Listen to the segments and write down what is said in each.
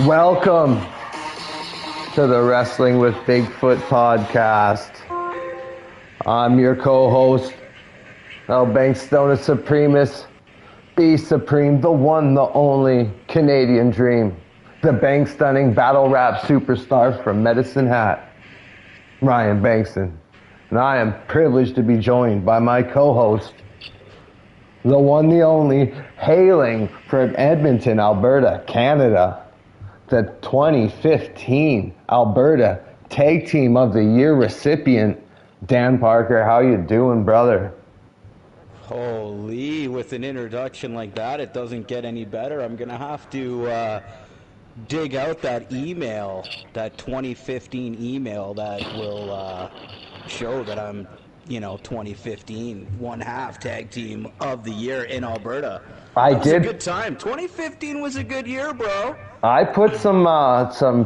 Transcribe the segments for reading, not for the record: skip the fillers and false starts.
Welcome to the Wrestling with Bigfoot Podcast. I'm your co-host, El Bankstone Supremus, Be Supreme, the one, the only Canadian Dream, the bank-stunning battle rap superstar from Medicine Hat, Ryan Bankston. And I am privileged to be joined by my co-host, the one, the only, hailing from Edmonton, Alberta, Canada, the 2015 Alberta Tag Team of the Year recipient, Dan Parker. How you doing, brother? Holy, with an introduction like that, it doesn't get any better. I'm going to have to dig out that email, that 2015 email that will show that I'm, 2015 one-half Tag Team of the Year in Alberta. It was a good time. 2015 was a good year, bro. I put some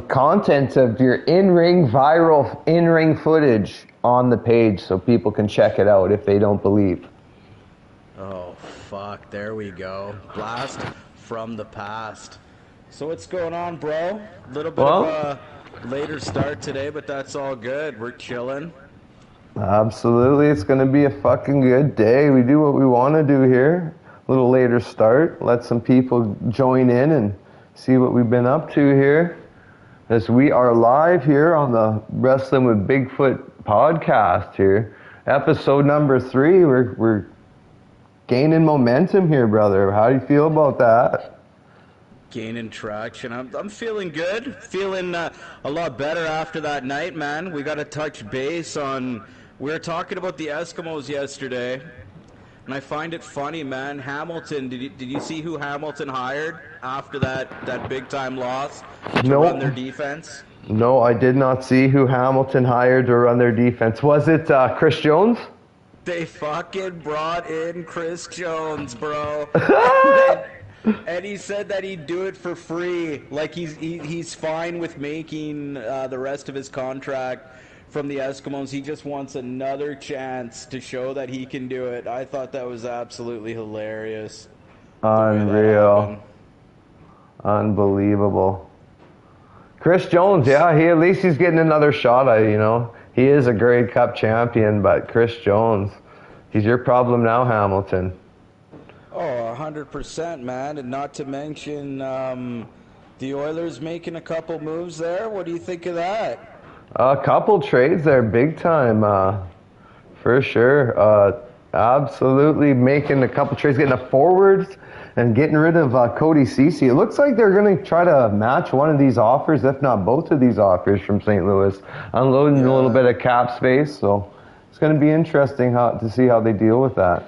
content of your viral in-ring footage on the page so people can check it out if they don't believe. Oh, fuck. There we go. Blast from the past. So what's going on, bro? A little bit of a later start today, but that's all good. We're chilling. Absolutely. It's going to be a fucking good day. We do what we want to do here. A little later start. Let some people join in and see what we've been up to here. As we are live here on the Wrestling with Bigfoot podcast here. Episode number 3. We're gaining momentum here, brother. How do you feel about that? Gaining traction. I'm feeling good. Feeling a lot better after that night, man. We got to touch base on... We were talking about the Eskimos yesterday, and I find it funny, man. Hamilton, did you see who Hamilton hired after that big-time loss to run their defense? No, I did not see who Hamilton hired to run their defense. Was it Chris Jones? They fucking brought in Chris Jones, bro. And he said that he'd do it for free. Like he's fine with making the rest of his contract from the Eskimos. He just wants another chance to show that he can do it. I thought that was absolutely hilarious. Unreal. Unbelievable. Chris Jones, yeah, at least he's getting another shot at it, He is a Grey Cup champion, but Chris Jones, he's your problem now, Hamilton. Oh, 100%, man. And not to mention the Oilers making a couple moves there. What do you think of that? A couple trades there, big time, for sure. Absolutely making a couple trades, getting a forward and getting rid of Cody Ceci. It looks like they're going to try to match one of these offers, if not both of these offers from St. Louis, unloading a little bit of cap space. So it's going to be interesting to see how they deal with that.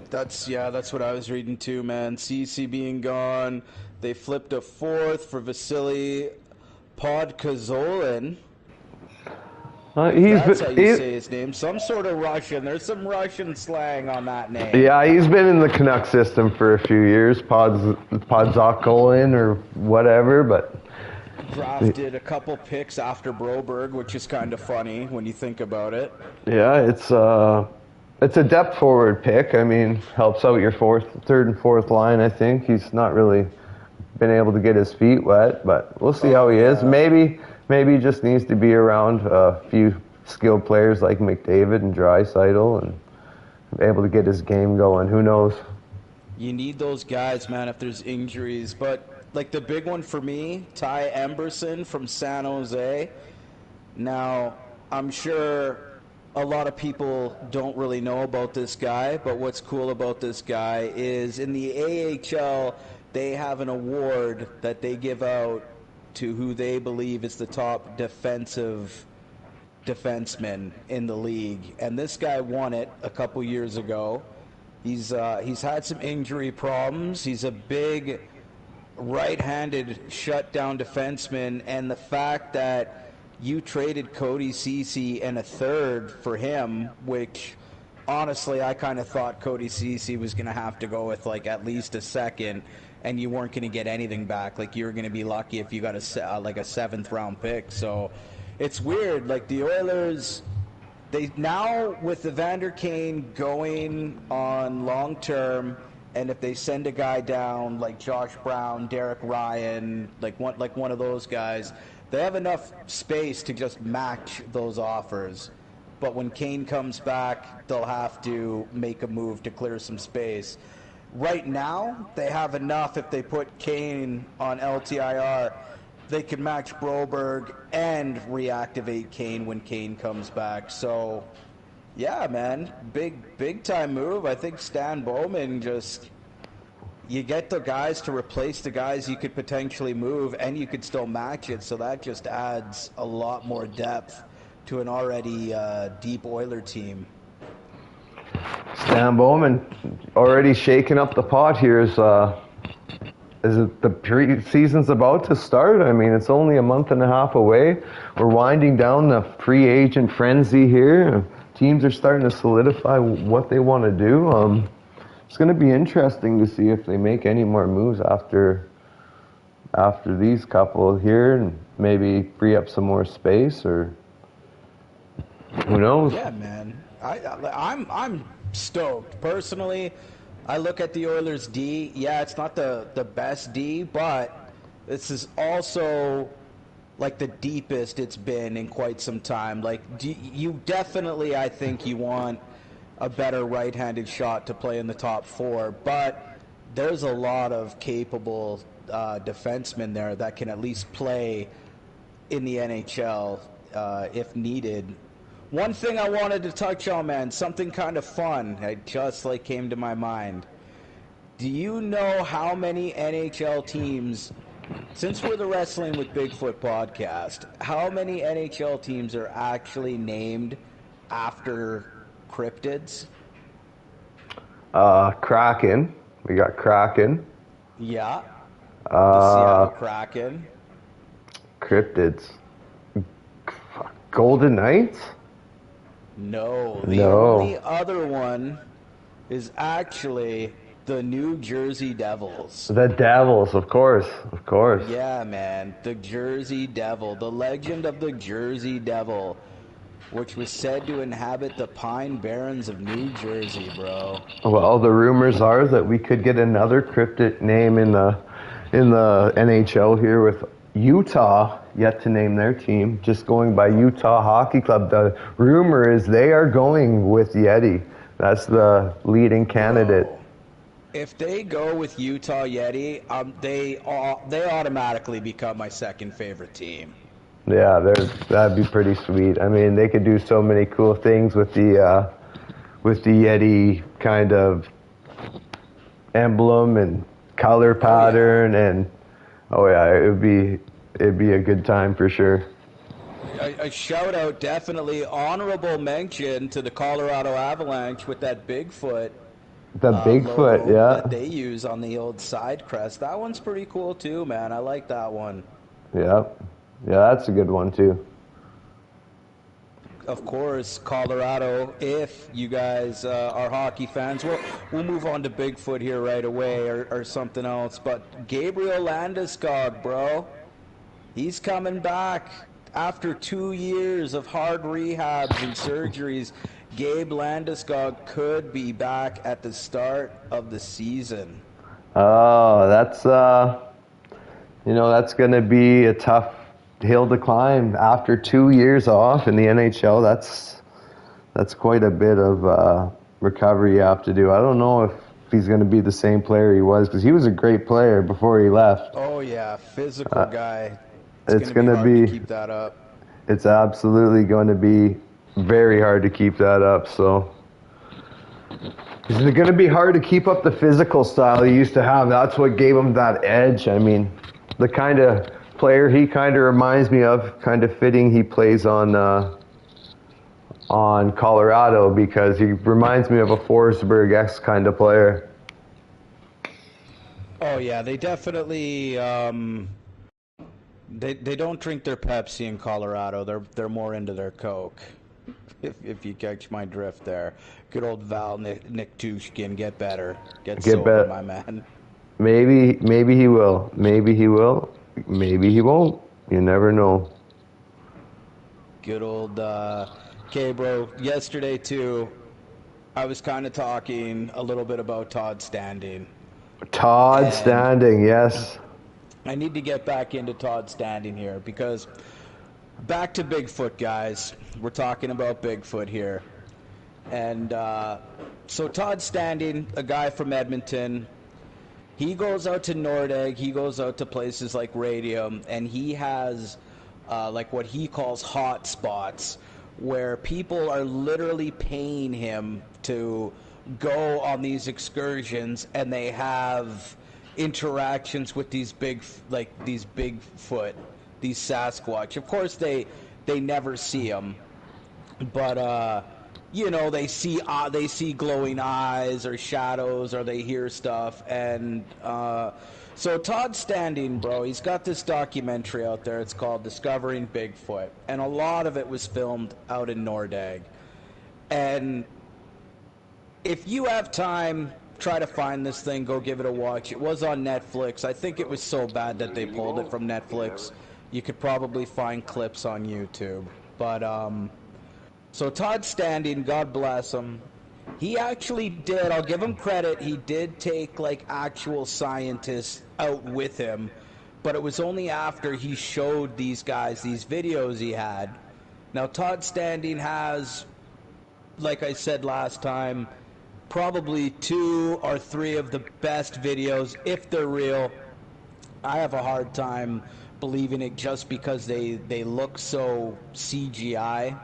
That's what I was reading too, man. Ceci being gone. They flipped a fourth for Vasily Podkozolin. That's how you say his name. Some sort of Russian. There's some Russian slang on that name. Yeah, he's been in the Canuck system for a few years, Podzokolin or whatever, but... Drafted a couple picks after Broberg, which is kind of funny when you think about it. Yeah, it's a depth forward pick. I mean, helps out your third and fourth line, I think. He's not really been able to get his feet wet, but we'll see how he is. Maybe he just needs to be around a few skilled players like McDavid and Draisaitl and be able to get his game going. Who knows? You need those guys, man, if there's injuries. But, like, the big one for me, Ty Emberson from San Jose. Now, I'm sure a lot of people don't really know about this guy, but what's cool about this guy is in the AHL, they have an award that they give out to who they believe is the top defenseman in the league. And this guy won it a couple years ago. He's had some injury problems. He's a big right-handed shutdown defenseman, and the fact that you traded Cody Ceci and a third for him, which honestly I kind of thought Cody Ceci was going to have to go with like at least a second, and you weren't going to get anything back. Like, you were going to be lucky if you got a 7th round pick. So it's weird. Like, the Oilers, they now with Evander Kane going on long term And if they send a guy down like Josh Brown, Derek Ryan, like one of those guys, they have enough space to just match those offers. But when Kane comes back, they'll have to make a move to clear some space. Right now, they have enough. If they put Kane on LTIR, they can match Broberg and reactivate Kane when Kane comes back. So, yeah, man, big time move. I think Stan Bowman you get the guys to replace the guys you could potentially move, and you could still match it. So that just adds a lot more depth to an already deep Oiler team. Stan Bowman already shaking up the pot here. Is it the preseason's about to start? I mean, it's only a month and a half away. We're winding down the free agent frenzy here. Teams are starting to solidify what they want to do. It's going to be interesting to see if they make any more moves after these couple here, and maybe free up some more space, or who knows? Yeah, man. I'm stoked. Personally, I look at the Oilers' D. Yeah, it's not the best D, but this is also like the deepest it's been in quite some time. Like, you definitely, I think you want a better right-handed shot to play in the top four, but there's a lot of capable defensemen there that can at least play in the NHL if needed. One thing I wanted to touch on, man, something kind of fun, it just came to my mind. Do you know how many NHL teams, since we're the Wrestling with Bigfoot podcast, how many NHL teams are actually named after cryptids? Kraken. We got Kraken. Yeah. The Seattle Kraken. Cryptids. Golden Knights? No. The only other one is actually the New Jersey Devils. The Devils, of course. Yeah, man. The Jersey Devil. The legend of the Jersey Devil, which was said to inhabit the Pine Barrens of New Jersey, bro. Well, the rumors are that we could get another cryptid name in the NHL here, with Utah yet to name their team, just going by Utah Hockey Club. The rumor is they are going with Yeti. That's the leading candidate. Bro, if they go with Utah Yeti, they automatically become my second favorite team. Yeah, that'd be pretty sweet. I mean, they could do so many cool things with the Yeti kind of emblem and color pattern, and it'd be a good time for sure. A shout out, definitely honorable mention to the Colorado Avalanche with that Bigfoot. The Bigfoot, yeah. That they use on the old side crest. That one's pretty cool too, man. I like that one. Yeah. Yeah, that's a good one too. Of course, Colorado, if you guys are hockey fans, we'll move on to Bigfoot here right away, or something else. But Gabriel Landeskog, bro, he's coming back after 2 years of hard rehabs and surgeries. Gabe Landeskog could be back at the start of the season. Oh, that's that's going to be a tough hill to climb after 2 years off in the NHL. That's quite a bit of recovery you have to do. I don't know if he's going to be the same player he was, because he was a great player before he left. Oh yeah, physical guy. It's going to be hard to keep that up. It's absolutely going to be very hard to keep that up. So it's going to be hard to keep up the physical style he used to have. That's what gave him that edge. I mean, the kind of player he kind of reminds me of, kind of fitting he plays on Colorado, because he reminds me of a Forsberg-esque kind of player. Oh yeah, they definitely they don't drink their Pepsi in Colorado. They're more into their Coke. If you catch my drift there. Good old Val Nicktushkin, get better. Get sober, my man. Maybe he will. Maybe he will. Maybe he won't. You never know. Good old okay, bro. Yesterday too, I was kind of talking a little bit about Todd Standing. Todd Standing, yes. I need to get back into Todd Standing here because back to Bigfoot, guys. We're talking about Bigfoot here. And so Todd Standing, a guy from Edmonton, he goes out to Nordegg, he goes out to places like Radium, and he has like what he calls hot spots where people are literally paying him to go on these excursions, and they have interactions with these Bigfoot, these Sasquatch. Of course, they never see them, but you know, they see glowing eyes or shadows, or they hear stuff. And so Todd Standing, bro, he's got this documentary out there. It's called Discovering Bigfoot, and a lot of it was filmed out in Nordegg. And if you have time, try to find this thing, go give it a watch. It was on Netflix. I think it was so bad that they pulled it from Netflix. You could probably find clips on YouTube. But so Todd Standing, God bless him, he actually did, I'll give him credit, he did take like actual scientists out with him, but it was only after he showed these guys these videos he had. Now Todd Standing has, like I said last time, probably 2 or 3 of the best videos, if they're real. I have a hard time believing it just because they look so CGI.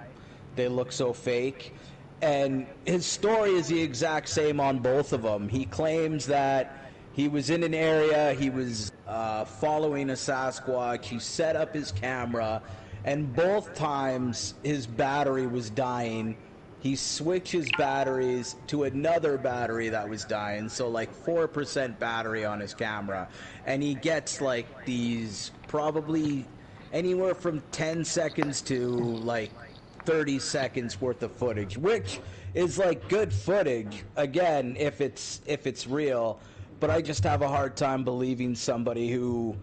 They look so fake. And his story is the exact same on both of them. He claims that he was in an area, he was following a Sasquatch, he set up his camera, and both times his battery was dying. He switches batteries to another battery that was dying, so like 4% battery on his camera. And he gets like these probably anywhere from 10 seconds to like 30 seconds worth of footage, which is like good footage, again, if it's real. But I just have a hard time believing somebody who,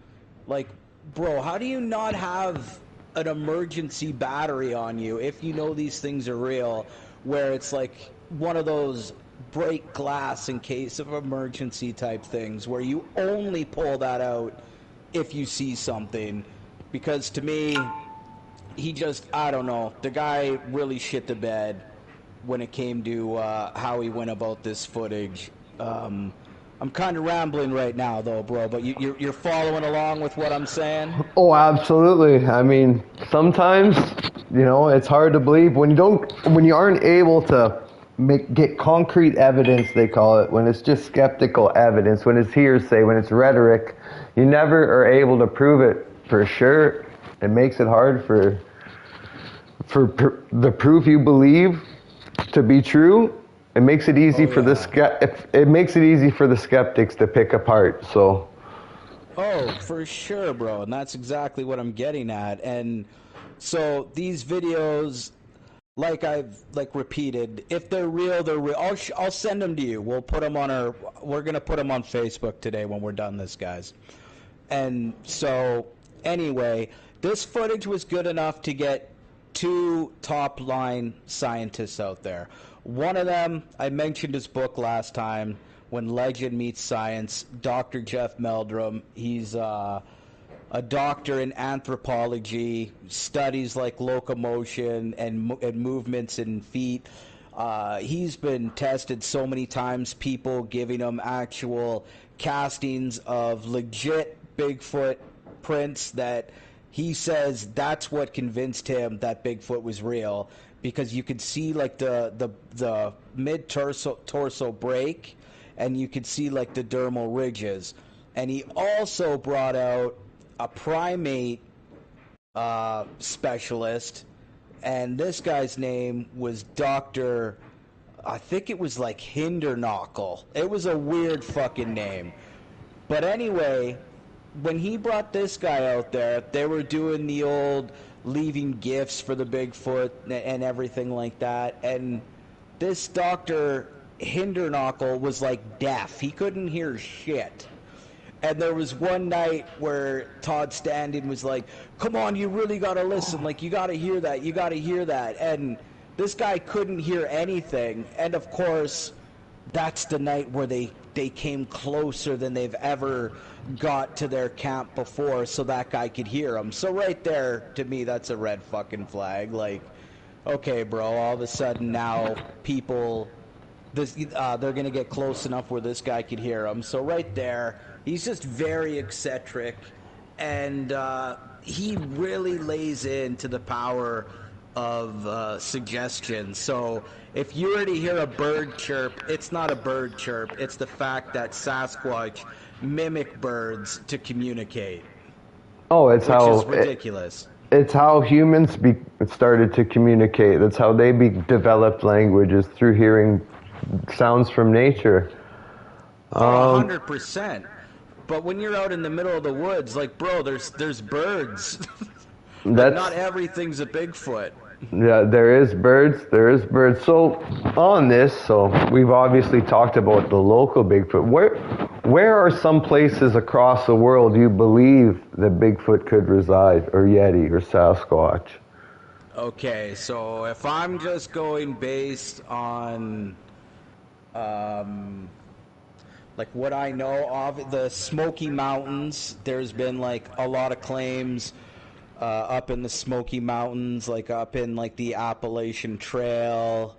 like, bro, how do you not have an emergency battery on you if you know these things are real, where it's like one of those break glass in case of emergency type things where you only pull that out if you see something? Because to me, he just, I don't know, the guy really shit the bed when it came to how he went about this footage. I'm kind of rambling right now, though, bro, but you're following along with what I'm saying? Oh, absolutely. I mean, sometimes, you know, it's hard to believe when you aren't able to get concrete evidence, they call it, when it's just skeptical evidence, when it's hearsay, when it's rhetoric, you never are able to prove it for sure. It makes it hard for the proof you believe to be true. It makes it easy for the skeptics to pick apart. So. Oh, for sure, bro, and that's exactly what I'm getting at. And so these videos, like I've repeated, if they're real, they're real. I'll send them to you. We're gonna put them on Facebook today when we're done this, guys. And so anyway, this footage was good enough to get 2 top-line scientists out there. One of them, I mentioned his book last time, When Legend Meets Science, Dr. Jeff Meldrum. He's a doctor in anthropology, studies like locomotion and movements in feet. He's been tested so many times, people giving him actual castings of legit Bigfoot prints that he says that's what convinced him that Bigfoot was real, because you could see like the mid torso break, and you could see like the dermal ridges. And he also brought out a primate specialist, and this guy's name was Dr. I think it was like Hinderknockle. It was a weird fucking name. But anyway, when he brought this guy out there, they were doing the old leaving gifts for the Bigfoot and everything like that. And this Dr. Hinderknockle was like deaf. He couldn't hear shit. And there was one night where Todd Standing was like, come on, you really got to listen. Like, you got to hear that. You got to hear that. And This guy couldn't hear anything, and of course, that's the night where they came closer than they've ever got to their camp before, so that guy could hear them. So right there, to me, that's a red fucking flag. Like, okay, bro, all of a sudden now people, they're going to get close enough where this guy could hear them. So right there, he's just very eccentric, and he really lays into the power of suggestion. So if you were to hear a bird chirp, it's not a bird chirp. It's the fact that Sasquatch mimic birds to communicate. Oh, it's which how is ridiculous. It's how humans started to communicate. That's how they developed languages, through hearing sounds from nature. 100%. But when you're out in the middle of the woods, like, bro, there's birds. But not everything's a Bigfoot. Yeah, there is birds. So on this, we've obviously talked about the local Bigfoot. Where are some places across the world you believe that Bigfoot could reside, or Yeti, or Sasquatch? Okay, so if I'm just going based on like what I know of, the Smoky Mountains, there's been like a lot of claims up in the Smoky Mountains, like up in like the Appalachian Trail.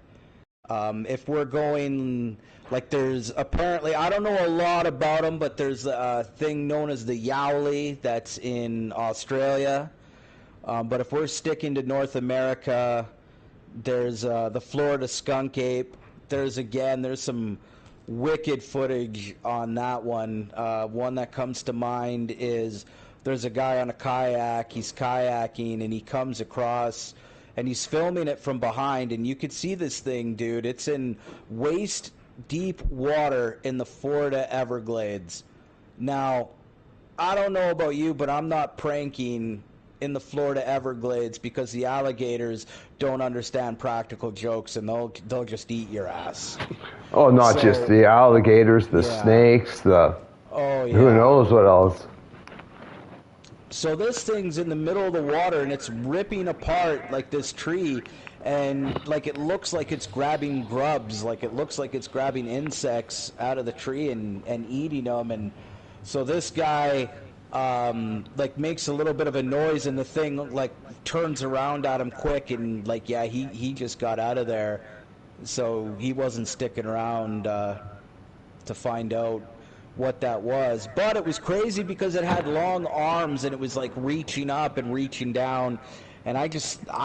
If we're going, like, there's apparently, I don't know a lot about them, but there's a thing known as the Yowley that's in Australia. But if we're sticking to North America, there's the Florida skunk ape. There's some wicked footage on that one. One that comes to mind is there's a guy on a kayak, he's kayaking, and he comes across, and he's filming it from behind, and you could see this thing, dude. It's in waist-deep water in the Florida Everglades. Now, I don't know about you, but I'm not pranking in the Florida Everglades because the alligators don't understand practical jokes, and they'll just eat your ass. Oh, not just the alligators, the snakes, who knows what else. So this thing's in the middle of the water, and it's ripping apart like this tree, and like it looks like it's grabbing grubs, like it looks like it's grabbing insects out of the tree and eating them. And so this guy like makes a little bit of a noise, and the thing like turns around at him quick, and like he just got out of there, so he wasn't sticking around to find out what that was. But it was crazy because it had long arms, and it was like reaching up and reaching down, and I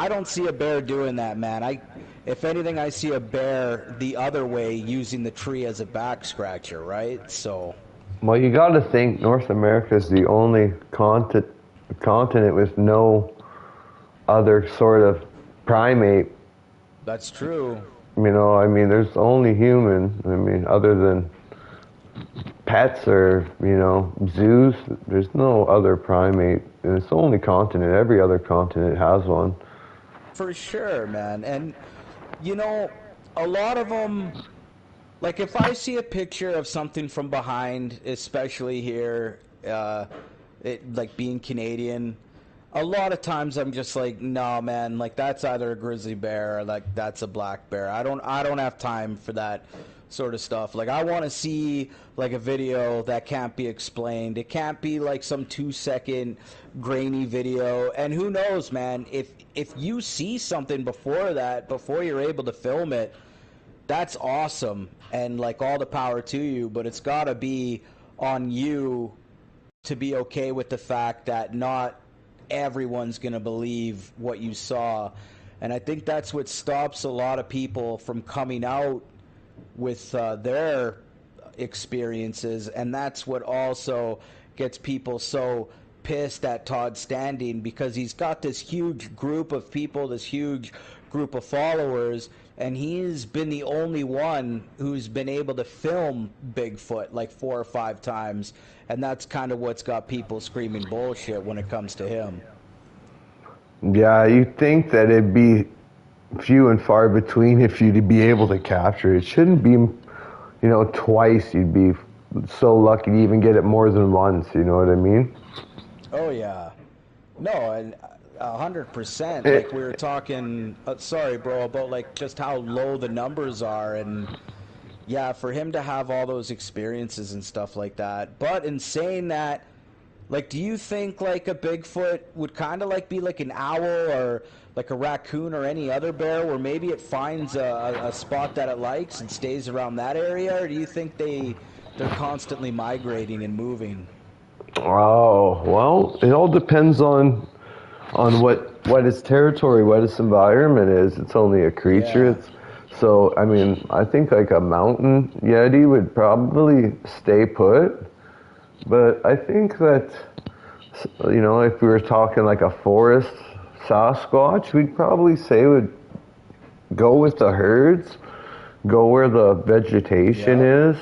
don't see a bear doing that, man. If anything, I see a bear the other way, using the tree as a back scratcher, right? So, well, you got to think North America is the only continent with no other sort of primate. That's true. You know, I mean, there's only human. I mean, other than pets or, zoos, there's no other primate. And it's the only continent. Every other continent has one. For sure, man. And, a lot of them, like if I see a picture of something from behind, especially here, like being Canadian, a lot of times I'm just like, no, man, like that's either a grizzly bear or like that's a black bear. I don't have time for that sort of stuff. Like, I want to see like a video that can't be explained. It can't be like some 2-second grainy video. And who knows, man, if you see something before you're able to film it, that's awesome, and like all the power to you. But it's got to be on you to be okay with the fact that not everyone's going to believe what you saw. And I think that's what stops a lot of people from coming out with their experiences, and that's what also gets people so pissed at Todd Standing, because he's got this huge group of people, this huge group of followers, and he's been the only one who's been able to film Bigfoot like 4 or 5 times, and that's kind of what's got people screaming bullshit when it comes to him. Yeah, you'd think that it'd be few and far between if you'd be able to capture it. It shouldn't be, twice. You'd be so lucky to even get it more than once, you know what I mean? Oh, yeah. No, and 100%. Like we were talking, sorry, bro, about like just how low the numbers are, and yeah, for him to have all those experiences and stuff like that. But in saying that, like, do you think like a Bigfoot would kind of like be like an owl or like a raccoon or any other bear, where maybe it finds a spot that it likes and stays around that area, or do you think they're constantly migrating and moving? Oh, well, it all depends on what its territory, what its environment is. It's only a creature. Yeah. So, I mean, I think like a mountain yeti would probably stay put. But I think that, you know, if we were talking like a forest Sasquatch, we'd probably say would go with the herds, go where the vegetation is.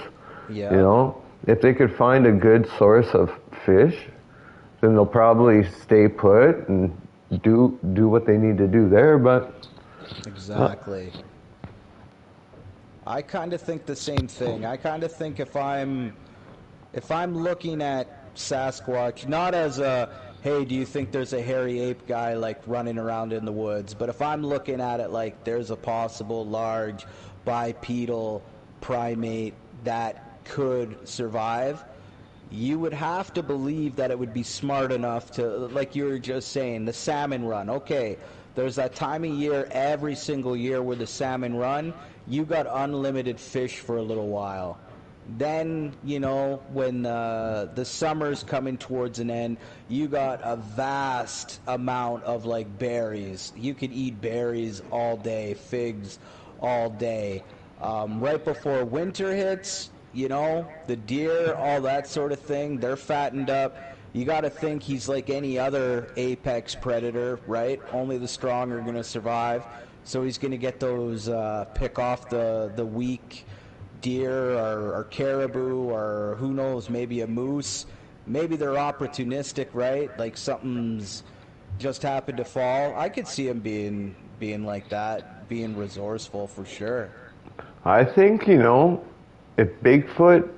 Yeah. You know, if they could find a good source of fish, then they'll probably stay put and do what they need to do there. But exactly. I kind of think the same thing. I kind of think if I'm looking at Sasquatch, not as a, hey, do you think there's a hairy ape guy like running around in the woods, but if I'm looking at it like there's a possible large bipedal primate that could survive, you would have to believe that it would be smart enough to, like you were just saying, the salmon run. Okay, there's that time of year every single year where the salmon run. You got unlimited fish for a little while. Then, you know, when the summer's coming towards an end, you got a vast amount of, like, berries. You could eat berries all day, figs all day. Right before winter hits, you know, the deer, all that sort of thing, they're fattened up. You got to think he's like any other apex predator, right? Only the strong are going to survive. So he's going to get those, pick off the weak deer or caribou or who knows, maybe a moose. Maybe they're opportunistic, right? Like something's just happened to fall. I could see him being like that, being resourceful for sure. I think, you know, if Bigfoot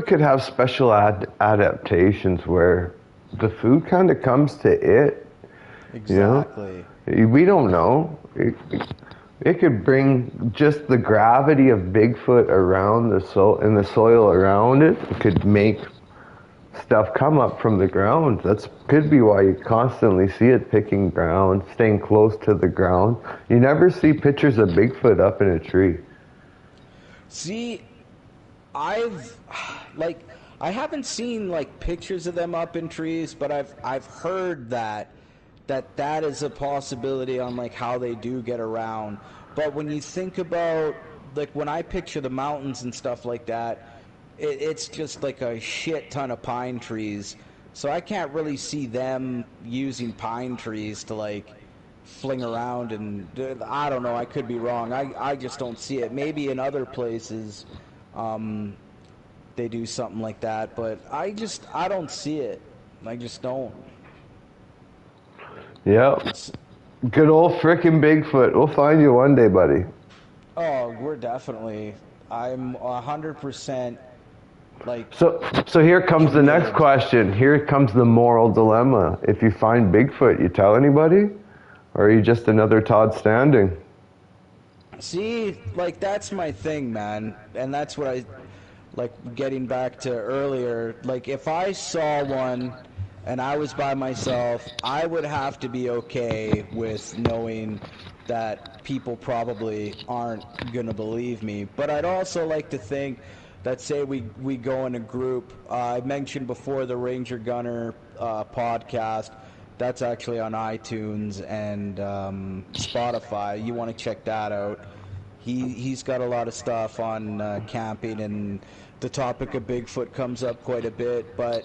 could have special adaptations where the food kind of comes to it. Exactly. You know? We don't know. It could bring just the gravity of Bigfoot around the soil around it. It could make stuff come up from the ground. That's could be why you constantly see it picking ground, staying close to the ground. You never see pictures of Bigfoot up in a tree. See, I haven't seen like pictures of them up in trees, but I've heard that is a possibility on like how they do get around. But when you think about, like, when I picture the mountains and stuff like that, it's just like a shit ton of pine trees. So I can't really see them using pine trees to like fling around, and I don't know, I could be wrong. I just don't see it. Maybe in other places they do something like that, but I don't see it. I just don't. Yeah. Good old frickin' Bigfoot. We'll find you one day, buddy. Oh, we're definitely. I'm 100% like. So here comes the next question. Here comes the moral dilemma. If you find Bigfoot, you tell anybody? Or are you just another Todd Standing? See, like, that's my thing, man. And that's what I, like, getting back to earlier. Like, if I saw one and I was by myself, I would have to be okay with knowing that people probably aren't going to believe me. But I'd also like to think that, say we go in a group. I mentioned before the Ranger Gunner podcast. That's actually on iTunes and Spotify. You want to check that out. He's got a lot of stuff on camping, and the topic of Bigfoot comes up quite a bit. But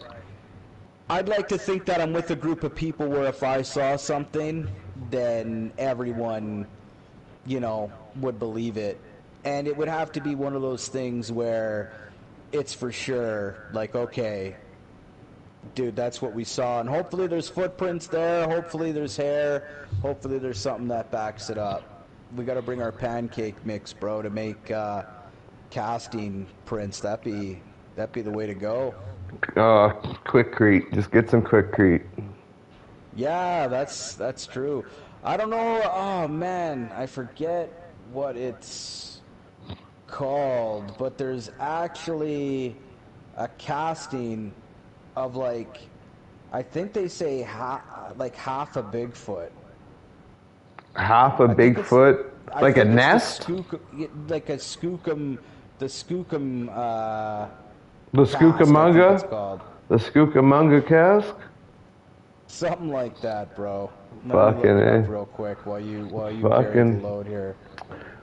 I'd like to think that I'm with a group of people where if I saw something, then everyone, you know, would believe it. And it would have to be one of those things where it's for sure, like, okay, dude, that's what we saw. And hopefully there's footprints there. Hopefully there's hair. Hopefully there's something that backs it up. We got to bring our pancake mix, bro, to make casting prints. That'd be the way to go. Quickcrete. Just get some Quickcrete. Yeah, that's true. I don't know. Oh man, I forget what it's called, but there's actually a casting of like, I think they say half a Bigfoot. Half a I think it's Bigfoot, I like a think it's the nest, skook, like a skookum, the skookum the cask, I think it's Skookamunga, called. the Skookamunga cask. Something like that, bro. Let me look Fucking it up eh. real quick while you carry the Fucking. load here.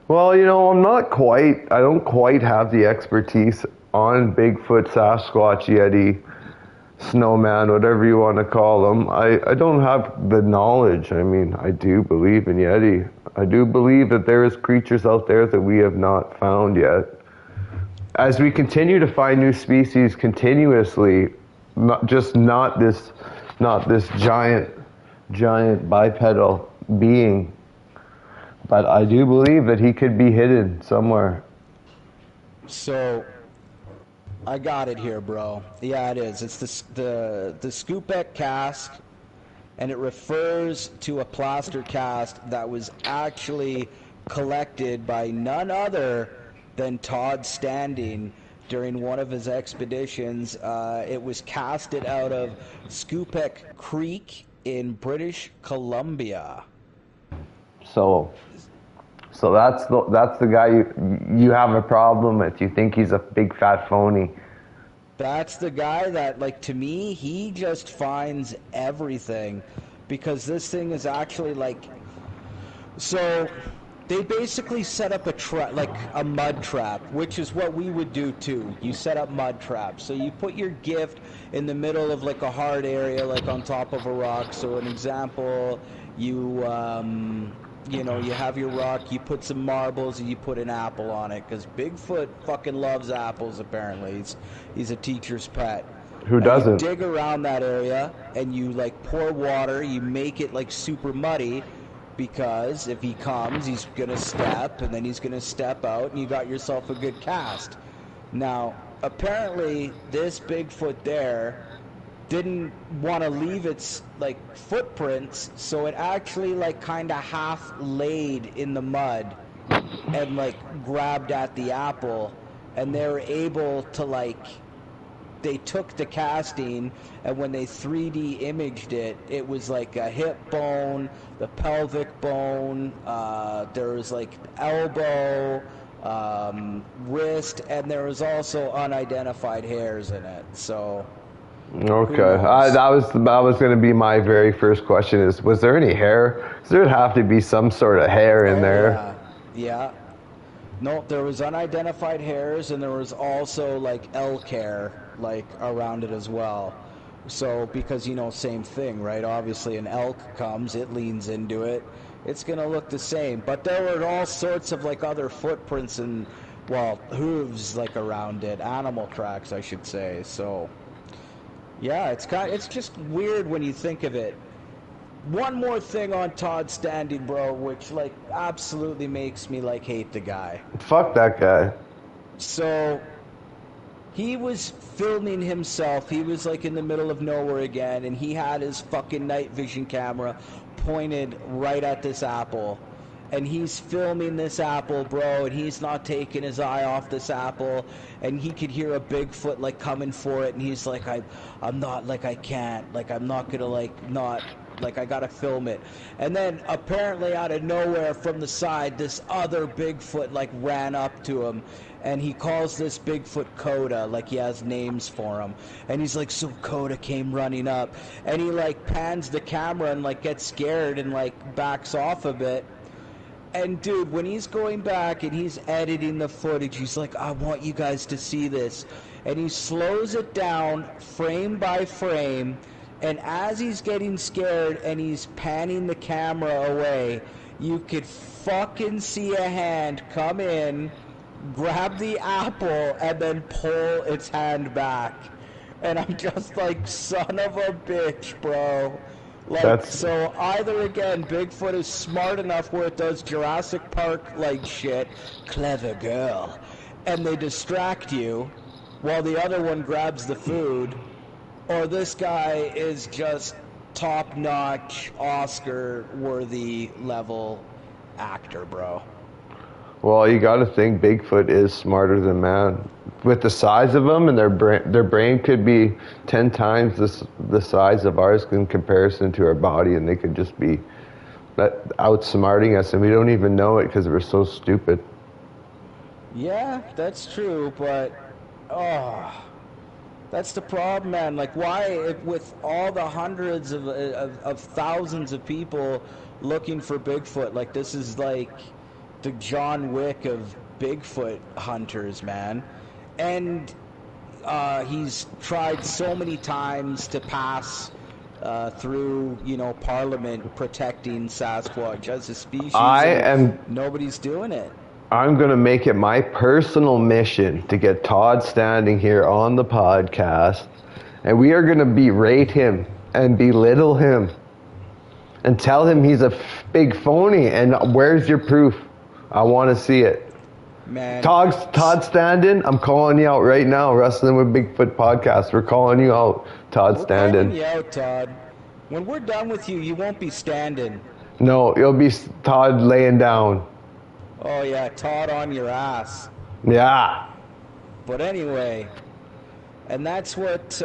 Well, I don't quite have the expertise on Bigfoot, Sasquatch, Yeti, Snowman, whatever you want to call them. I don't have the knowledge. I mean, I do believe in Yeti. I do believe that there is creatures out there that we have not found yet. As we continue to find new species continuously, not this giant bipedal being, but I do believe that he could be hidden somewhere. So I got it here, bro. Yeah, it is. It's the Scoopek cask, and it refers to a plaster cast that was actually collected by none other than Todd Standing during one of his expeditions. It was casted out of Scoopek Creek in British Columbia. So that's the guy you have a problem with. You think he's a big fat phony. That's the guy that, like, to me, he just finds everything, because this thing is actually like, so they basically set up a trap, like a mud trap, which is what we would do too. You set up mud traps. So you put your gift in the middle of like a hard area, like on top of a rock. So an example, you have your rock, you put some marbles, and you put an apple on it, because Bigfoot fucking loves apples, apparently. He's a teacher's pet. Who And doesn't? you dig around that area, and you, like, pour water, you make it, like, super muddy, because if he comes, he's going to step, and then he's going to step out, and you got yourself a good cast. Now, apparently, this Bigfoot there didn't want to leave its like footprints, so it actually like kind of half laid in the mud and like grabbed at the apple, and they were able to they took the casting, and when they 3D imaged it, it was like a hip bone, the pelvic bone, there was like elbow, wrist, and there was also unidentified hairs in it. So Okay, that was going to be my very first question. Was there any hair? Does there have to be some sort of hair in there? Yeah. No, there was unidentified hairs, and there was also like elk hair like around it as well. So because same thing, right? Obviously, an elk comes, it leans into it, it's gonna look the same. But there were all sorts of like other footprints and hooves like around it, animal tracks, I should say. So. Yeah, it's just weird when you think of it. One more thing on Todd Standing, bro, which like absolutely makes me like hate the guy. Fuck that guy. So he was filming himself. He was like in the middle of nowhere again, and he had his fucking night vision camera pointed right at this apple. And he's filming this apple, bro, and he's not taking his eye off this apple, and he could hear a Bigfoot like coming for it, and he's like, I'm not, like, I can't, like, I'm not gonna, like, not, like, I gotta film it. And then apparently out of nowhere from the side, this other Bigfoot like ran up to him, and he calls this Bigfoot Coda, like he has names for him. And he's like, so Coda came running up, and he like pans the camera and like gets scared and like backs off a bit. And dude, when he's going back and he's editing the footage, he's like, I want you guys to see this. And he slows it down frame by frame. And as he's getting scared and he's panning the camera away, you could fucking see a hand come in, grab the apple, and then pull its hand back. And I'm just like, son of a bitch, bro. So either again, Bigfoot is smart enough where it does Jurassic Park like shit, clever girl, and they distract you while the other one grabs the food, or this guy is just top-notch, Oscar-worthy level actor, bro. Well, you got to think Bigfoot is smarter than man. With the size of them, and their brain could be 10 times the size of ours in comparison to our body, and they could just be outsmarting us, and we don't even know it because we're so stupid. Yeah, that's true, but that's the problem, man. Like, why, with all the hundreds of thousands of people looking for Bigfoot, like, this is like the John Wick of Bigfoot hunters, man. And he's tried so many times to pass through, Parliament protecting Sasquatch as a species. Nobody's doing it. I'm going to make it my personal mission to get Todd standing here on the podcast, and we are going to berate him and belittle him and tell him he's a big phony. And where's your proof? I want to see it. Man. Todd Standing, I'm calling you out right now. Wrestling with Bigfoot Podcast. We're calling you out, Todd Standing. We're calling you out, Todd. When we're done with you, you won't be standing. No, you'll be Todd laying down. Oh, yeah, Todd on your ass. Yeah. But anyway, and that's what, that's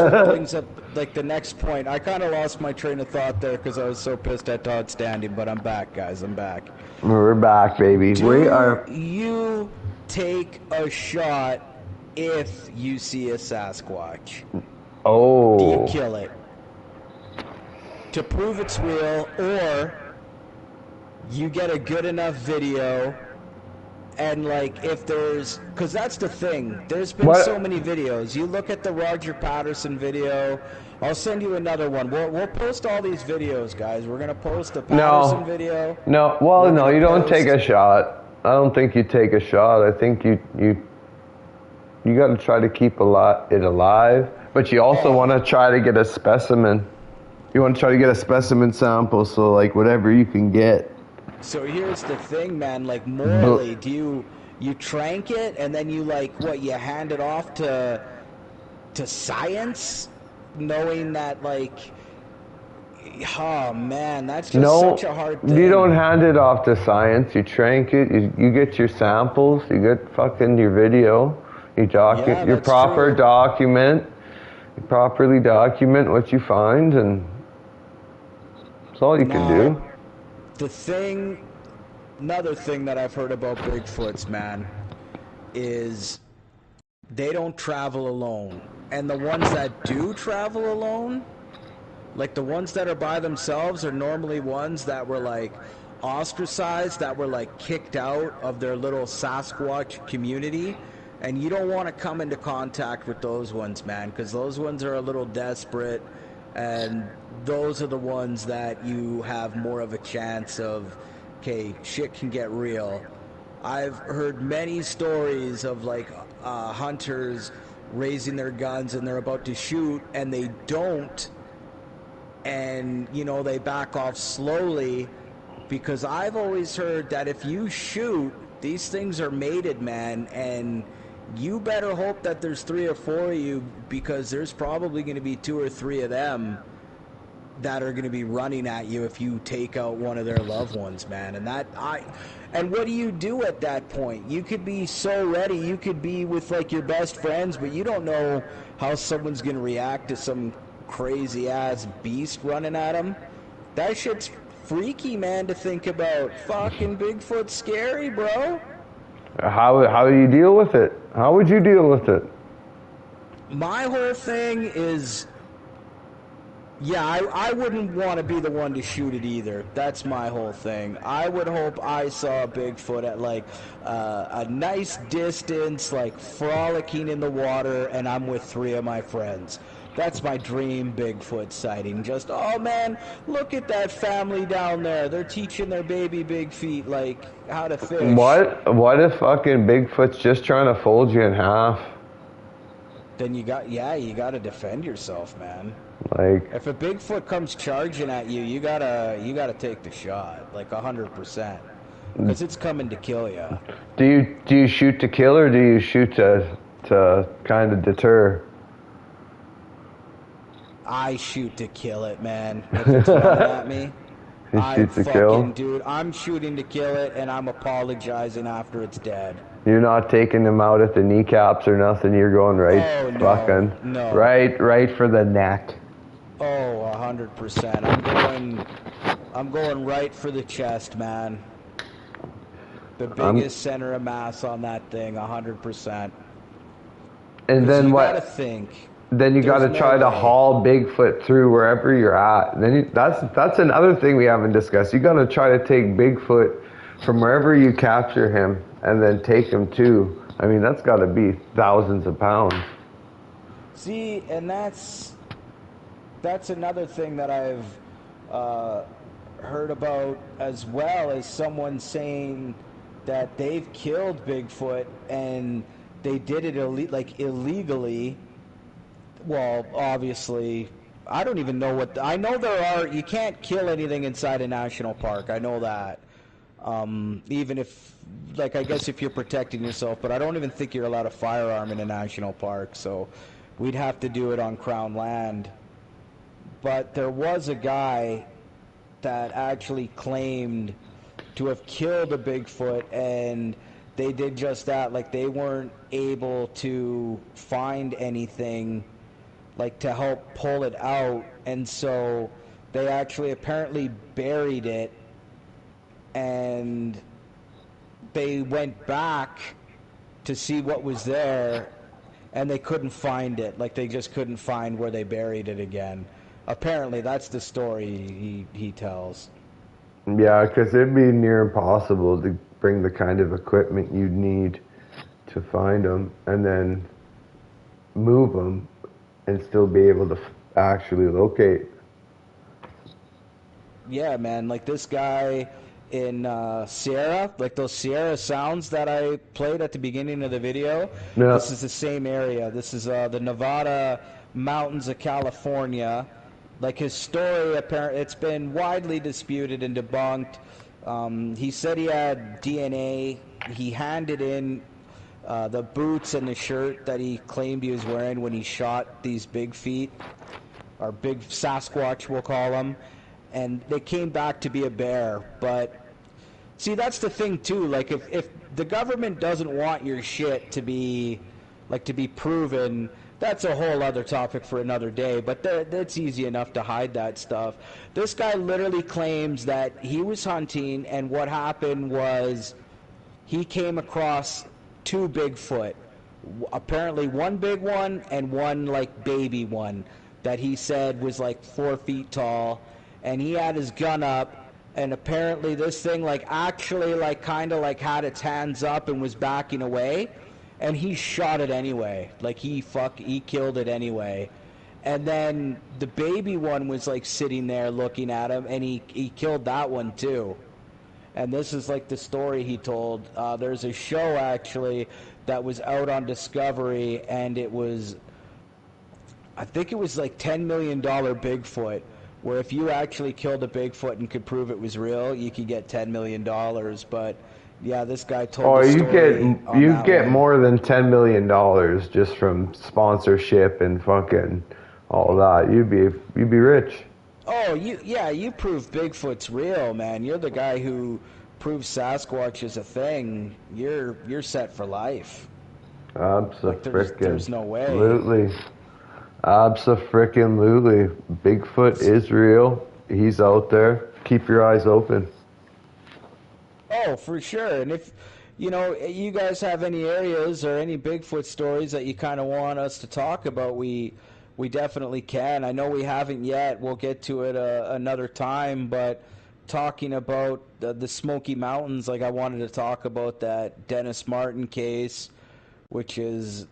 what brings up, like, the next point. I kind of lost my train of thought there because I was so pissed at Todd Standing, but I'm back, guys. I'm back. We're back, baby. Do you take a shot if you see a Sasquatch? Oh. Do you kill it? To prove it's real, or you get a good enough video, and like, if there's, because that's the thing, there's been so many videos. You look at the Roger Patterson video. I'll send you another one. We'll post all these videos, guys. We're gonna post the Patterson video. No, you don't take a shot. I don't think you take a shot. I think you got to try to keep it alive, but you also want to try to get a specimen. You want to try to get a specimen sample, so like whatever you can get. So here's the thing, man. Like, morally, do you trank it and then you you hand it off to science, knowing that, like, oh man, that's just such a hard thing. You don't hand it off to science. You trank it. You get your samples. You get fucking your video. You properly document what you find, and that's all you can do. Another thing that I've heard about Bigfoots, man, is they don't travel alone. And the ones that do travel alone, like the ones that are by themselves, are normally ones that were like ostracized, that were like kicked out of their little Sasquatch community. And you don't want to come into contact with those ones, man, because those ones are a little desperate, and those are the ones that you have more of a chance of, okay, shit can get real. I've heard many stories of like hunters raising their guns and they're about to shoot and they don't, and they back off slowly, because I've always heard that if you shoot, these things are mated, man, and you better hope that there's 3 or 4 of you, because there's probably going to be 2 or 3 of them that are going to be running at you if you take out one of their loved ones, man. And what do you do at that point? You could be so ready. You could be with like your best friends, but you don't know how someone's going to react to some crazy ass beast running at them. That shit's freaky, man, to think about. Fucking Bigfoot's scary, bro. How do you deal with it? How would you deal with it? My whole thing is, I wouldn't want to be the one to shoot it either. That's my whole thing. I would hope I saw Bigfoot at like a nice distance, like frolicking in the water, and I'm with 3 of my friends. That's my dream Bigfoot sighting. Just, oh man, look at that family down there. They're teaching their baby big feet like how to fish. What if fucking Bigfoot's just trying to fold you in half? Then you got to defend yourself, man. Like, if a Bigfoot comes charging at you, you gotta take the shot, like 100%, because it's coming to kill you. Do you shoot to kill, or do you shoot to kind of deter? I shoot to kill it, man. If it's running at me, You shoot to kill? dude, I'm shooting to kill it, and I'm apologizing after it's dead. You're not taking them out at the kneecaps or nothing. You're going right, Oh, no, fucking no. right for the neck. Oh, 100%. I'm going right for the chest, man. The biggest center of mass on that thing, 100%. And then you what? Gotta think. Then you got to try to haul Bigfoot through wherever you're at. And then that's another thing we haven't discussed. You got to try to take Bigfoot from wherever you capture him and then take him to. I mean, that's got to be thousands of pounds. See, and that's another thing that I've heard about as well, as someone saying that they've killed Bigfoot and they did it illegally. Well, obviously, I don't even know what... I know you can't kill anything inside a national park. I know that. Even if, I guess if you're protecting yourself, but I don't even think you're allowed a firearm in a national park, so we'd have to do it on Crown land. But there was a guy that actually claimed to have killed a Bigfoot, and they did just that. They weren't able to find anything to help pull it out, and so they actually apparently buried it, and they went back to see what was there, and they couldn't find it. They just couldn't find where they buried it again. Apparently, that's the story he tells. Yeah, because it'd be near impossible to bring the kind of equipment you'd need to find them and then move them and still be able to actually locate. Yeah, man, this guy in Sierra, those Sierra sounds that I played at the beginning of the video. Yeah. This is the same area. This is the Nevada mountains of California. His story, apparently, it's been widely disputed and debunked. He said he had DNA. He handed in the boots and the shirt that he claimed he was wearing when he shot these big feet, or big Sasquatch, we'll call them, and they came back to be a bear. But see, that's the thing too. If the government doesn't want your shit to be proven, that's a whole other topic for another day. But that's easy enough to hide that stuff. This guy literally claims that he was hunting, and what happened was he came across 2 Bigfoot, apparently one big one and one baby one that he said was 4 feet tall, and he had his gun up, and apparently this thing actually kind of had its hands up and was backing away, and he shot it anyway. He killed it anyway. And then the baby one was sitting there looking at him, and he killed that one too. And this is the story he told. There's a show actually that was out on Discovery, and it was, I think it was $10 million Bigfoot, where if you actually killed a Bigfoot and could prove it was real, you could get $10 million. But yeah, this guy told the story. You get more than $10 million just from sponsorship and fucking all that. You'd be rich. Oh, you prove Bigfoot's real, man. You're the guy who proves Sasquatch is a thing. You're set for life. There's no way. Absolutely. Abso-frickin-lutely. Bigfoot is real. He's out there. Keep your eyes open. Oh, for sure. And if you guys have any areas or any Bigfoot stories that you kind of want us to talk about, we definitely can. I know we haven't yet. We'll get to it another time. But talking about the Smoky Mountains, I wanted to talk about that Dennis Martin case, which is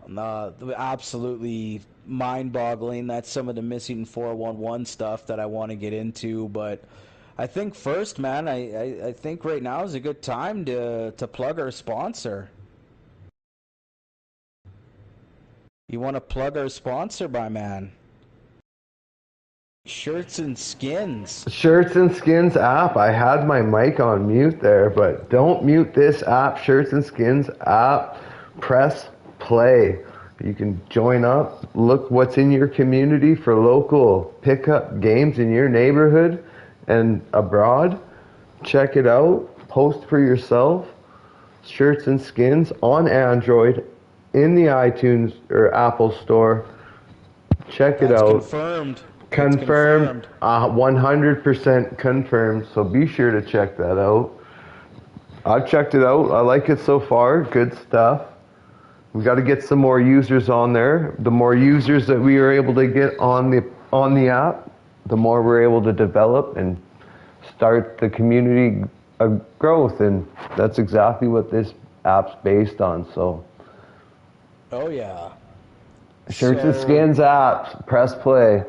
absolutely mind-boggling. That's some of the missing 411 stuff that I want to get into. But I think first, man, I think right now is a good time to plug our sponsor. You want to plug our sponsor, my man? Shirts and Skins. Shirts and Skins app. I had my mic on mute there, but don't mute this app. Shirts and Skins app. Press play. You can join up, look what's in your community for local pickup games in your neighborhood and abroad. Check it out. Post for yourself. Shirts and Skins on Android in the iTunes or Apple Store. Check it out. Confirmed. Confirmed. 100% confirmed. So be sure to check that out. I've checked it out. I like it so far. Good stuff. We got to get some more users on there. The more users that we are able to get on the app, the more we're able to develop and start the community growth, and that's exactly what this app's based on. So, oh yeah, Shirts and Skins apps. Press play.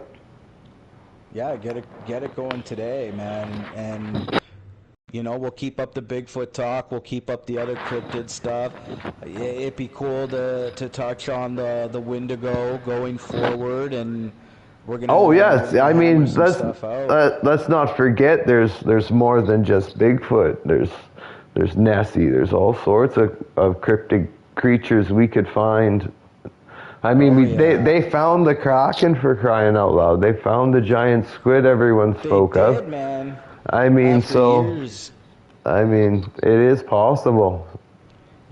Yeah, get it going today, man, and. You know, we'll keep up the Bigfoot talk. We'll keep up the other cryptid stuff. It'd be cool to touch on the Wendigo going forward, and we're gonna. Oh yes, I mean let's not forget there's more than just Bigfoot. There's Nessie. There's all sorts of cryptic creatures we could find. I mean, they found the Kraken, for crying out loud. They found the giant squid everyone spoke of. They did, man. I mean, years. I mean, it is possible.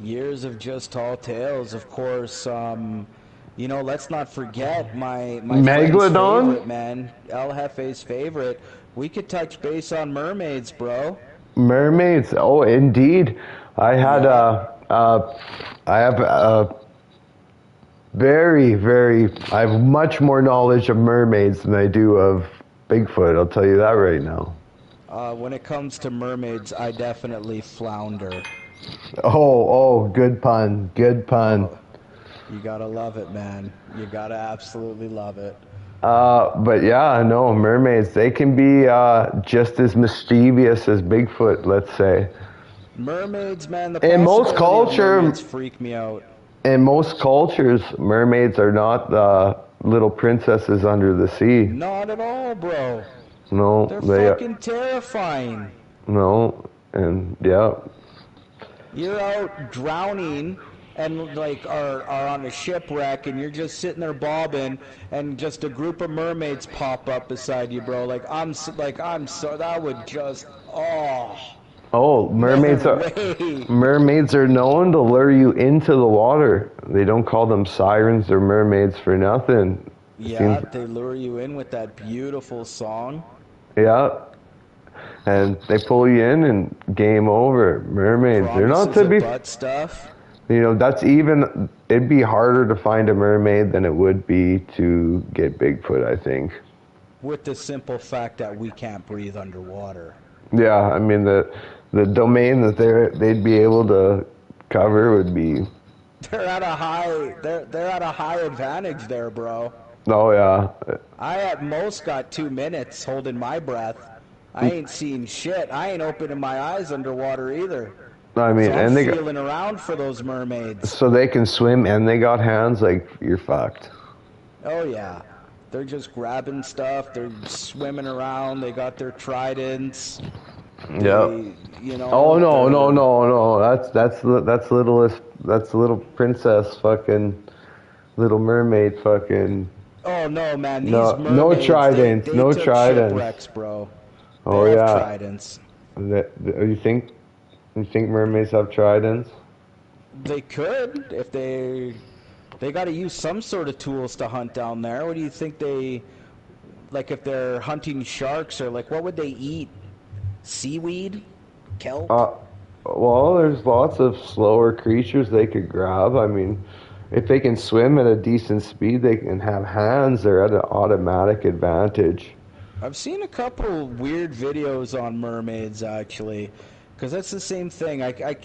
Years of just tall tales, of course. You know, let's not forget my Megalodon? Favorite, man. El Jefe's favorite. We could touch base on mermaids, bro. Mermaids? Oh, indeed. I have I have much more knowledge of mermaids than I do of Bigfoot. I'll tell you that right now. When it comes to mermaids, I definitely flounder. Oh, good pun. Good pun. Oh, you gotta love it, man. You gotta absolutely love it. But yeah, no, mermaids, they can be mermaids as mischievous as Bigfoot, let's say. Mermaids, man, the in most cultures freak me out. In most cultures, mermaids are not little princesses under the sea. Not at all, bro. No, they're fucking terrifying. No, and yeah. You're out drowning and like are on a shipwreck, and you're just sitting there bobbing, and just a group of mermaids pop up beside you, bro. I'm so that would just mermaids are known to lure you into the water. They don't call them sirens or mermaids for nothing. Yeah, they lure you in with that beautiful song. Yeah. And they pull you in and game over. Mermaids, they're not to be butt stuff. You know, it'd be harder to find a mermaid than it would be to get Bigfoot, I think. With the simple fact that we can't breathe underwater. Yeah, I mean the domain that they'd be able to cover would be. They're at a high advantage there, bro. Oh yeah. I at most got 2 minutes holding my breath. I ain't seen shit. I ain't opening my eyes underwater either. I mean, so and they feeling around for those mermaids. So they can swim and they got hands. Like, you're fucked. Oh yeah, they're just grabbing stuff. They're swimming around. They got their tridents. Yeah. You know. Oh no. That's little princess fucking Little Mermaid fucking. Oh no, man! These no, mermaids, no tridents, they no took tridents, shipwrecks, bro. Oh they yeah. have tridents. You think mermaids have tridents? They could if they got to use some sort of tools to hunt down there. What do you think they like if they're hunting sharks or like what would they eat? Seaweed, kelp. Well, there's lots of slower creatures they could grab. I mean, if they can swim at a decent speed, they can have hands. They're at an automatic advantage. I've seen a couple weird videos on mermaids, actually, because that's the same thing. I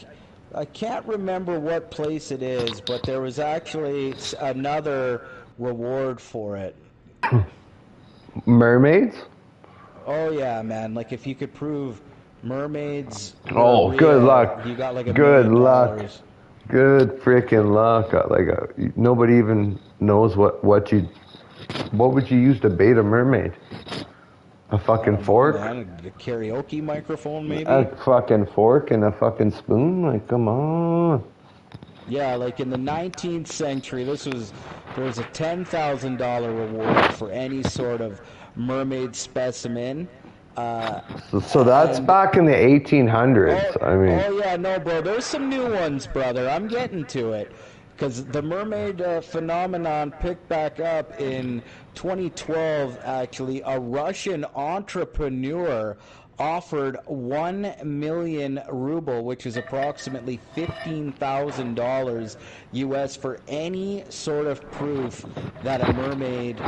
can't remember what place it is, but there was actually another reward for it. Mermaids? Oh, yeah, man. Like, if you could prove mermaids... Oh, good luck. You got, like, good luck. $1 million. Good freaking luck. Nobody even knows what would you use to bait a mermaid? A fucking fork? Man, a karaoke microphone, maybe? A fucking fork and a fucking spoon? Like, come on. Yeah, like in the 19th century, there was a $10,000 reward for any sort of mermaid specimen. So that's And back in the 1800s. oh, I mean, oh yeah, no, bro. There's some new ones, brother. I'm getting to it, because the mermaid phenomenon picked back up in 2012. Actually, a Russian entrepreneur offered 1 million ruble, which is approximately $15,000 US, for any sort of proof that a mermaid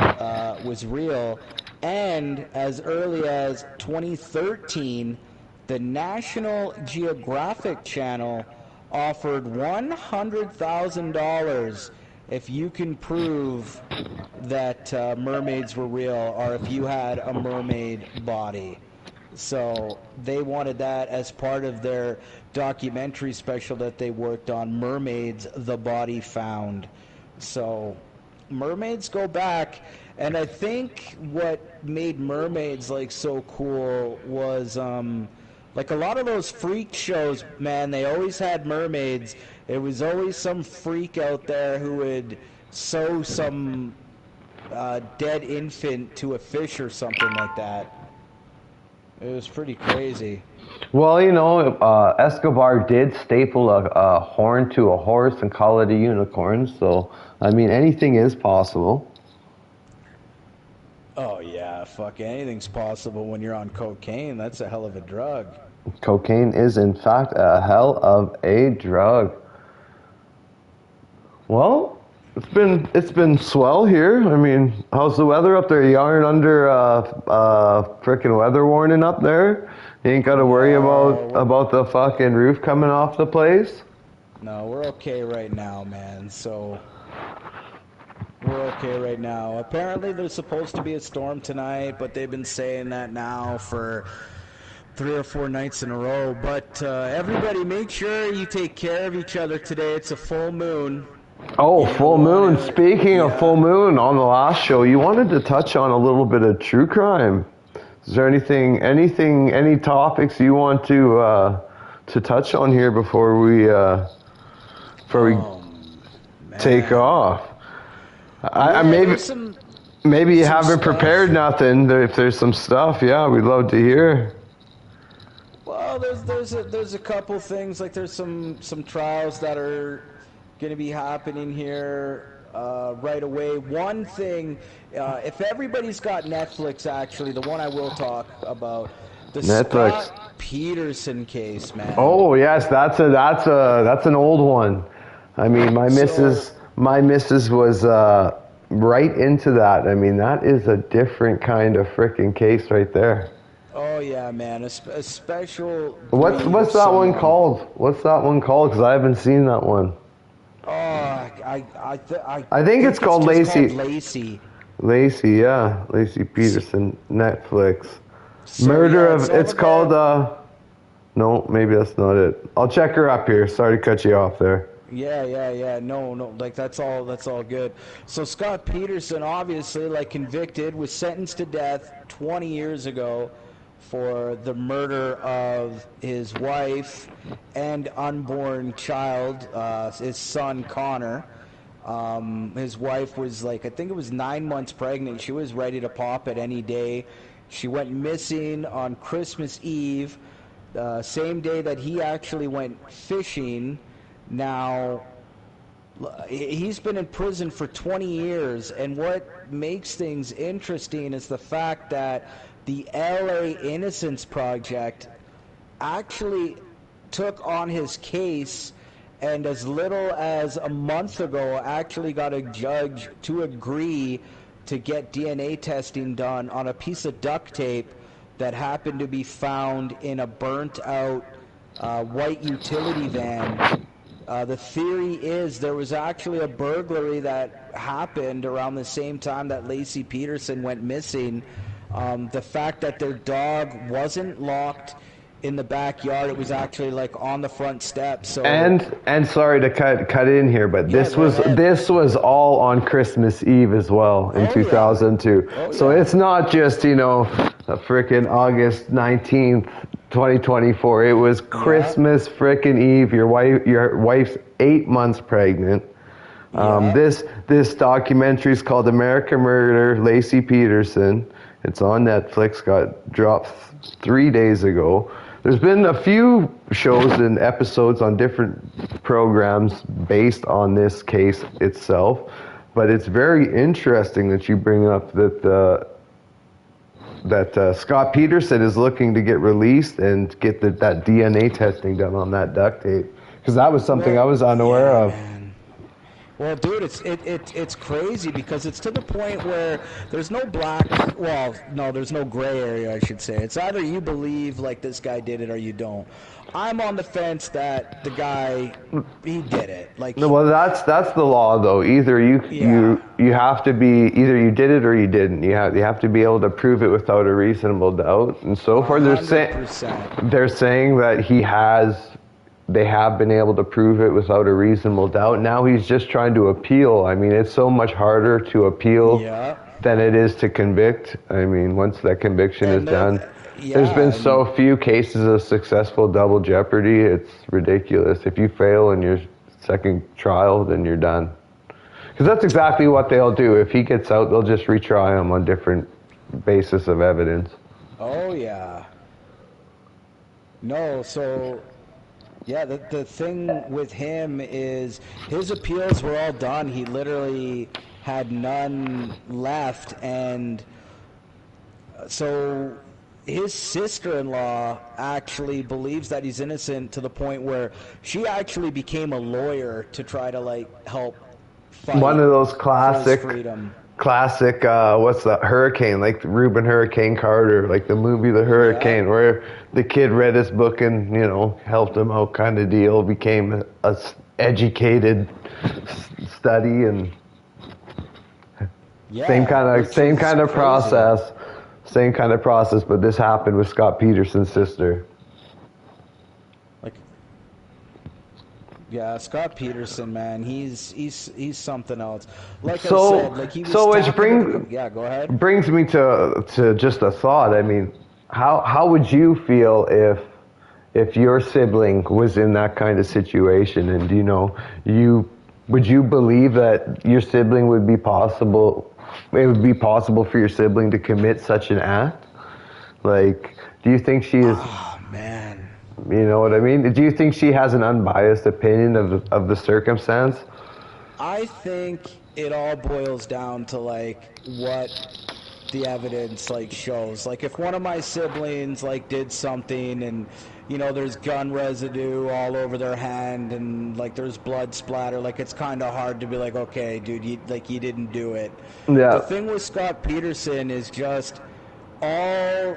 was real. And as early as 2013, the National Geographic Channel offered $100,000 if you can prove that mermaids were real, or if you had a mermaid body. So they wanted that as part of their documentary special that they worked on, Mermaids, The Body Found. So mermaids go back, and I think what made mermaids like so cool was like a lot of those freak shows, man, they always had mermaids. It was always some freak out there who would sew some dead infant to a fish or something like that. It was pretty crazy. well, Escobar did staple a horn to a horse and call it a unicorn. So, I mean, anything is possible. Oh yeah, fuck, anything's possible when you're on cocaine. That's a hell of a drug. Cocaine is, in fact, a hell of a drug. Well, it's been swell here. I mean, how's the weather up there? You aren't under frickin' weather warning up there? You ain't got to worry about the fucking roof coming off the place? No, we're okay right now, man. So we're okay right now. Apparently there's supposed to be a storm tonight, but they've been saying that now for 3 or 4 nights in a row. But everybody, make sure you take care of each other today. It's a full moon. Oh, full moon. Speaking of full moon, on the last show, you wanted to touch on a little bit of true crime. Is there any topics you want to touch on here before we take off? Maybe you haven't prepared nothing. If there's some stuff, yeah, we'd love to hear. Well, there's a couple things. Like there's some trials that are going to be happening here right away. One thing, if everybody's got Netflix, actually, the one I will talk about, the Netflix. Scott Peterson case, man. Oh yes, that's an old one. I mean, my missus was right into that. I mean, that is a different kind of freaking case right there. Oh yeah, man, a special. What's that one called? What's that one called? Because I haven't seen that one. Oh, I think it's called Lacey. Lacey, yeah, Lacey Peterson, Netflix. So, Murder yeah, of. It's called. No, maybe that's not it. I'll check her up here. Sorry to cut you off there. Yeah. No. Like that's all good. So Scott Peterson, obviously, like convicted, was sentenced to death 20 years ago for the murder of his wife and unborn child, his son Connor. His wife was I think it was 9 months pregnant. She was ready to pop at any day. She went missing on Christmas Eve, same day that he actually went fishing. Now, he's been in prison for 20 years, and what makes things interesting is the fact that the LA Innocence Project actually took on his case, and as little as a month ago actually got a judge to agree to get DNA testing done on a piece of duct tape that happened to be found in a burnt out white utility van. The theory is there was actually a burglary that happened around the same time that Lacey Peterson went missing. The fact that their dog wasn't locked in the backyard, it was actually on the front steps. So and sorry to cut in here, but this was all on Christmas Eve as well in 2002. So it's not just a frickin' August 19th 2024. It was Christmas frickin' Eve. Your wife's 8 months pregnant. This documentary is called American Murder, Lacey Peterson. It's on Netflix. Got dropped 3 days ago. There's been a few shows and episodes on different programs based on this case itself, but it's very interesting that you bring up that Scott Peterson is looking to get released and get that DNA testing done on that duct tape, because that was something I was unaware of. Man. Well, dude, it's crazy because it's to the point where there's no there's no gray area, I should say. It's either you believe like this guy did it or you don't. I'm on the fence that the guy, he did it. Like, well, that's the law though. Either you have to be, either you did it or you didn't. You have to be able to prove it without a reasonable doubt. And so far, they're saying that they have been able to prove it without a reasonable doubt. Now he's just trying to appeal. I mean, it's so much harder to appeal than it is to convict. I mean, once that conviction is done, there's been so few cases of successful double jeopardy. It's ridiculous. If you fail in your second trial, then you're done. Because that's exactly what they'll do. If he gets out, they'll just retry him on different basis of evidence. Oh, yeah. No, so... Yeah, the thing with him is his appeals were all done. He literally had none left, and so his sister-in-law actually believes that he's innocent to the point where she actually became a lawyer to try to help fight one of those classic freedom. What's that, Hurricane, like Reuben Hurricane Carter, like the movie The Hurricane, where the kid read his book and, helped him out kind of deal, became a educated study, and same kind of process, but this happened with Scott Peterson's sister. Yeah, Scott Peterson, man, he's something else. Like I said, he was go ahead. Brings me to just a thought. I mean, how would you feel if your sibling was in that kind of situation, and would you believe that your sibling would be possible? It would be possible for your sibling to commit such an act? Like, do you think she is? Oh man. You know what I mean? Do you think she has an unbiased opinion of the circumstance? I think it all boils down to what the evidence shows. If one of my siblings did something and there's gun residue all over their hand and there's blood splatter, it's kind of hard to be okay, dude, you didn't do it. Yeah. The thing with Scott Peterson is just all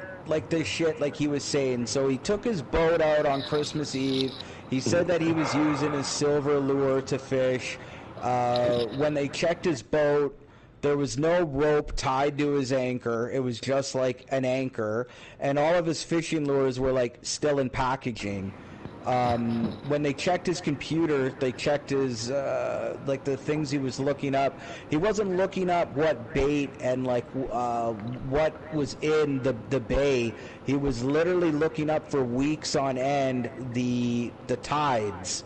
this shit he was saying. So he took his boat out on Christmas Eve. He said that he was using his silver lure to fish. When they checked his boat, there was no rope tied to his anchor. It was just an anchor, and all of his fishing lures were still in packaging. When they checked his computer, they checked his the things he was looking up. He wasn't looking up what bait and what was in the bay. He was literally looking up for weeks on end the tides,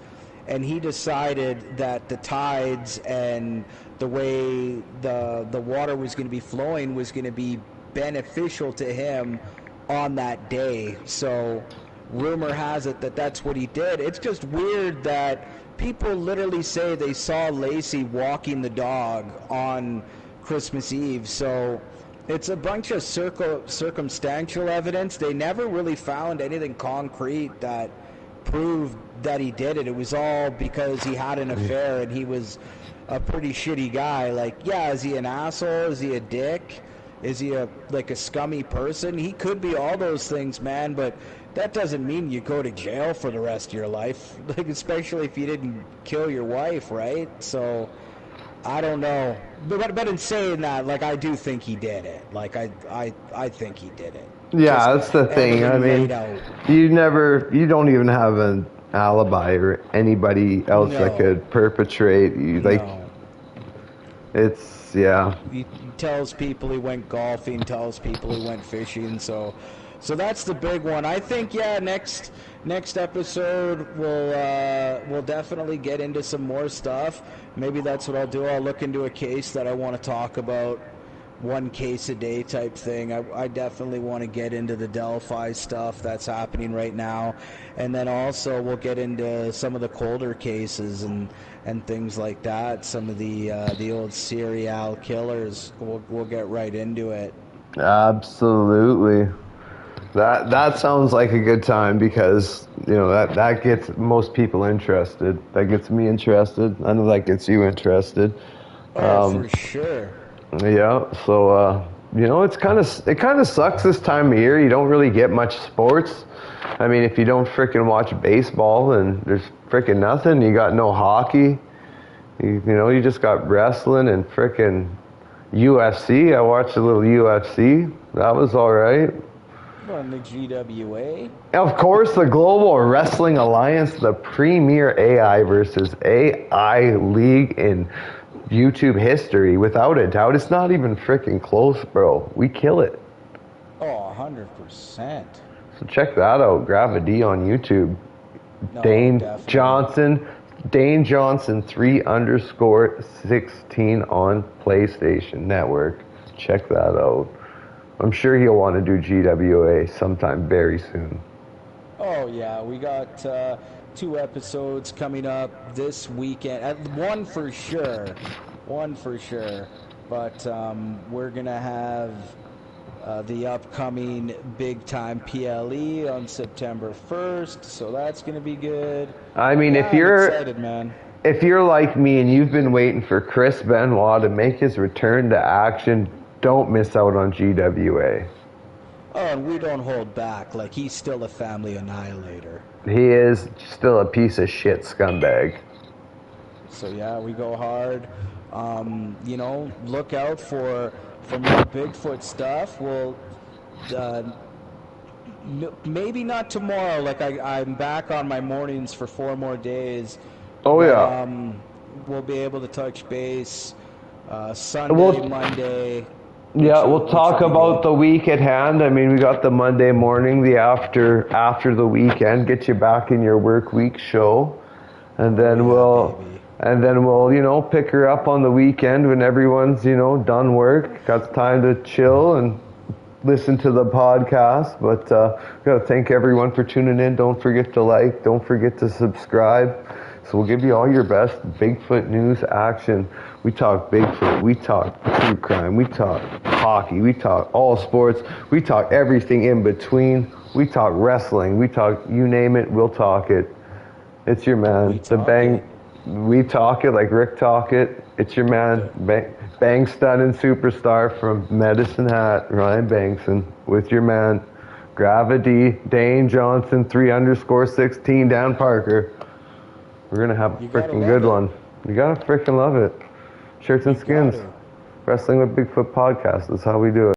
and he decided that the tides and the way the water was going to be flowing was going to be beneficial to him on that day. So rumor has it that that's what he did. It's just weird that people literally say they saw Lacey walking the dog on Christmas Eve. So it's a bunch of circumstantial evidence. They never really found anything concrete that proved that he did it. It was all because he had an affair and he was a pretty shitty guy. Is he an asshole? Is he a dick? Is he a scummy person? He could be all those things, man, but that doesn't mean you go to jail for the rest of your life, especially if you didn't kill your wife, right? So, I don't know. But in saying that, I do think he did it. I think he did it. Yeah, that's the thing. I mean, you don't even have an alibi or anybody else that could perpetrate you. It's yeah. He tells people he went golfing, tells people he went fishing. So that's the big one. I think next episode we'll definitely get into some more stuff. Maybe that's what I'll do. I'll look into a case that I want to talk about, one case a day type thing. I definitely want to get into the Delphi stuff that's happening right now, and then also we'll get into some of the colder cases and things like that. Some of the old serial killers. We'll get right into it. Absolutely. That sounds like a good time, because that gets most people interested. That gets me interested. I know that gets you interested. For sure. Yeah. So it kind of sucks this time of year. You don't really get much sports. I mean, if you don't frickin' watch baseball, then there's frickin' nothing. You got no hockey. You just got wrestling and frickin' UFC. I watched a little UFC. That was all right. On the GWA? Of course, the Global Wrestling Alliance, the premier AI versus AI league in YouTube history, without a doubt. It's not even freaking close, bro. We kill it. Oh, 100%. So check that out. Grava D on YouTube. No, Dane definitely. Johnson 3_16 on PlayStation Network. Check that out. I'm sure he'll want to do GWA sometime very soon. Oh, yeah. We got 2 episodes coming up this weekend. One for sure. But we're going to have the upcoming big-time PLE on September 1st, so that's going to be good. I mean, I'm excited, man. If you're like me and you've been waiting for Chris Benoit to make his return to action, don't miss out on GWA. Oh, and we don't hold back. Like, he's still a family annihilator. He is still a piece of shit scumbag. So, yeah, we go hard. Look out for more Bigfoot stuff. We'll, maybe not tomorrow. Like, I'm back on my mornings for 4 more days. Oh, but, yeah. We'll be able to touch base Sunday, Monday. Yeah, we'll talk about the week at hand. I mean, we got the Monday morning, the after the weekend, get you back in your work week show, and then we'll pick her up on the weekend when everyone's done work, got time to chill and listen to the podcast. But gotta thank everyone for tuning in. Don't forget to like, don't forget to subscribe. So we'll give you all your best Bigfoot news action. We talk Bigfoot, we talk true crime, we talk hockey, we talk all sports, we talk everything in between. We talk wrestling, we talk, you name it, we'll talk it. It's your man, we talk it like Rick talk it. It's your man, bang stunning superstar from Medicine Hat, Ryan Bankson, with your man, Grava D, Dane Johnson 3_16 Dan Parker. We're going to have a freaking good one. You got to freaking love it. Shirts and skins. Wrestling with Bigfoot Podcast. That's how we do it.